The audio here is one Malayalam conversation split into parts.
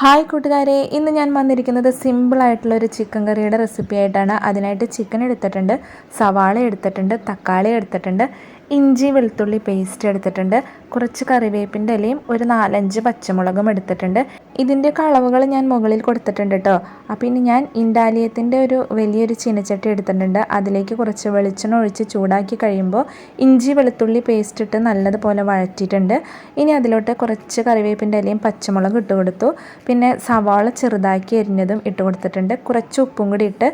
ഹായ് കൂട്ടുകാരെ, ഇന്ന് ഞാൻ വന്നിരിക്കുന്നത് സിമ്പിളായിട്ടുള്ളൊരു ചിക്കൻ കറിയുടെ റെസിപ്പി ആയിട്ടാണ്. അതിനായിട്ട് ചിക്കൻ എടുത്തിട്ടുണ്ട്, സവാള എടുത്തിട്ടുണ്ട്, തക്കാളി എടുത്തിട്ടുണ്ട്, ഇഞ്ചി വെളുത്തുള്ളി പേസ്റ്റ് എടുത്തിട്ടുണ്ട്, കുറച്ച് കറിവേപ്പിൻ്റെ ഇലയും ഒരു 4-5 പച്ചമുളകും എടുത്തിട്ടുണ്ട്. ഇതിൻ്റെയൊക്കെ അളവുകൾ ഞാൻ മുകളിൽ കൊടുത്തിട്ടുണ്ട് കേട്ടോ. അപ്പോൾ ഇനി ഞാൻ ഇൻഡാലിയത്തിൻ്റെ ഒരു വലിയൊരു ചീനച്ചട്ടി എടുത്തിട്ടുണ്ട്. അതിലേക്ക് കുറച്ച് വെളിച്ചെണ്ണ ഒഴിച്ച് ചൂടാക്കി കഴിയുമ്പോൾ ഇഞ്ചി വെളുത്തുള്ളി പേസ്റ്റ് ഇട്ട് നല്ലതുപോലെ വഴറ്റിയിട്ടുണ്ട്. ഇനി അതിലോട്ട് കുറച്ച് കറിവേപ്പിൻ്റെ ഇലയും പച്ചമുളകും ഇട്ട് കൊടുത്തു. പിന്നെ സവാള ചെറുതാക്കി അരിഞ്ഞതും ഇട്ട് കൊടുത്തിട്ടുണ്ട്. കുറച്ച് ഉപ്പും കൂടി ഇട്ട്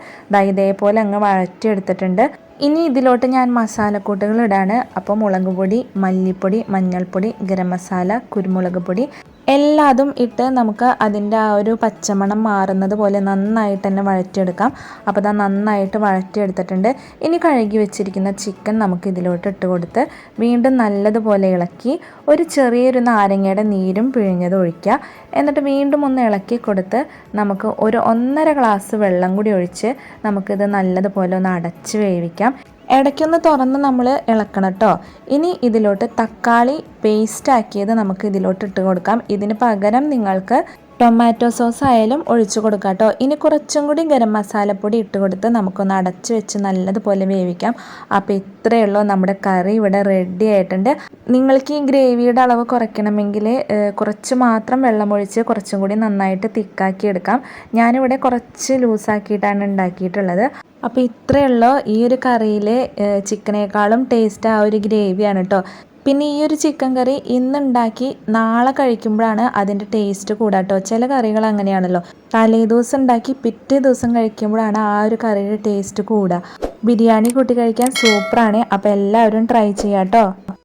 ഇതേപോലെ അങ്ങ് വഴറ്റിയെടുത്തിട്ടുണ്ട്. ഇനി ഇതിലോട്ട് ഞാൻ മസാലക്കൂട്ടുകൾ ഇടാണ്. അപ്പോൾ മുളക് പൊടി, മല്ലിപ്പൊടി, മഞ്ഞൾപ്പൊടി, ഗരം മസാല, കുരുമുളക് പൊടി എല്ലാതും ഇട്ട് നമുക്ക് അതിൻ്റെ ആ ഒരു പച്ചമണം മാറുന്നത് പോലെ നന്നായിട്ട് തന്നെ വഴറ്റിയെടുക്കാം. അപ്പോൾ അത് നന്നായിട്ട് വഴറ്റിയെടുത്തിട്ടുണ്ട്. ഇനി കഴുകി വെച്ചിരിക്കുന്ന ചിക്കൻ നമുക്ക് ഇതിലോട്ട് ഇട്ട് കൊടുത്ത് വീണ്ടും നല്ലതുപോലെ ഇളക്കി ഒരു ചെറിയൊരു നാരങ്ങയുടെ നീരും പിഴിഞ്ഞത് ഒഴിക്കുക. എന്നിട്ട് വീണ്ടും ഒന്ന് ഇളക്കി കൊടുത്ത് നമുക്ക് ഒരു 1.5 ഗ്ലാസ് വെള്ളം കൂടി ഒഴിച്ച് നമുക്കിത് നല്ലതുപോലെ ഒന്ന് അടച്ച് വേവിക്കാം. ഇടയ്ക്കൊന്ന് തുറന്ന് നമ്മൾ ഇളക്കണം കേട്ടോ. ഇനി ഇതിലോട്ട് തക്കാളി പേസ്റ്റ് ആക്കിയത് നമുക്ക് ഇതിലോട്ട് ഇട്ട് കൊടുക്കാം. ഇതിന് പകരം നിങ്ങൾക്ക് ടൊമാറ്റോ സോസ് ആയാലും ഒഴിച്ചു കൊടുക്കാം കേട്ടോ. ഇനി കുറച്ചും കൂടി ഗരം മസാലപ്പൊടി ഇട്ട് കൊടുത്ത് നമുക്കൊന്ന് അടച്ച് വെച്ച് നല്ലതുപോലെ വേവിക്കാം. അപ്പോൾ ഇത്രയേ ഉള്ളൂ, നമ്മുടെ കറി ഇവിടെ റെഡി ആയിട്ടുണ്ട്. നിങ്ങൾക്ക് ഈ ഗ്രേവിയുടെ അളവ് കുറയ്ക്കണമെങ്കിൽ കുറച്ച് മാത്രം വെള്ളമൊഴിച്ച് കുറച്ചും കൂടി നന്നായിട്ട് തിക്കാക്കി എടുക്കാം. ഞാനിവിടെ കുറച്ച് ലൂസാക്കിയിട്ടാണ് ഉണ്ടാക്കിയിട്ടുള്ളത്. അപ്പോൾ ഇത്രയേ ഉള്ളൂ, ഈ ഒരു കറിയിൽ ചിക്കനേക്കാളും ടേസ്റ്റ് ആ ഒരു ഗ്രേവിയാണ് കേട്ടോ. പിന്നെ ഈ ഒരു ചിക്കൻ കറി ഇന്നുണ്ടാക്കി നാളെ കഴിക്കുമ്പോഴാണ് അതിൻ്റെ ടേസ്റ്റ് കൂടാട്ടോ. ചില കറികൾ അങ്ങനെയാണല്ലോ, തലേ ദിവസം ഉണ്ടാക്കി പിറ്റേ ദിവസം കഴിക്കുമ്പോഴാണ് ആ ഒരു കറിയുടെ ടേസ്റ്റ് കൂടുക. ബിരിയാണി കൂട്ടി കഴിക്കാൻ സൂപ്പറാണ്. അപ്പോൾ എല്ലാവരും ട്രൈ ചെയ്യാം കേട്ടോ.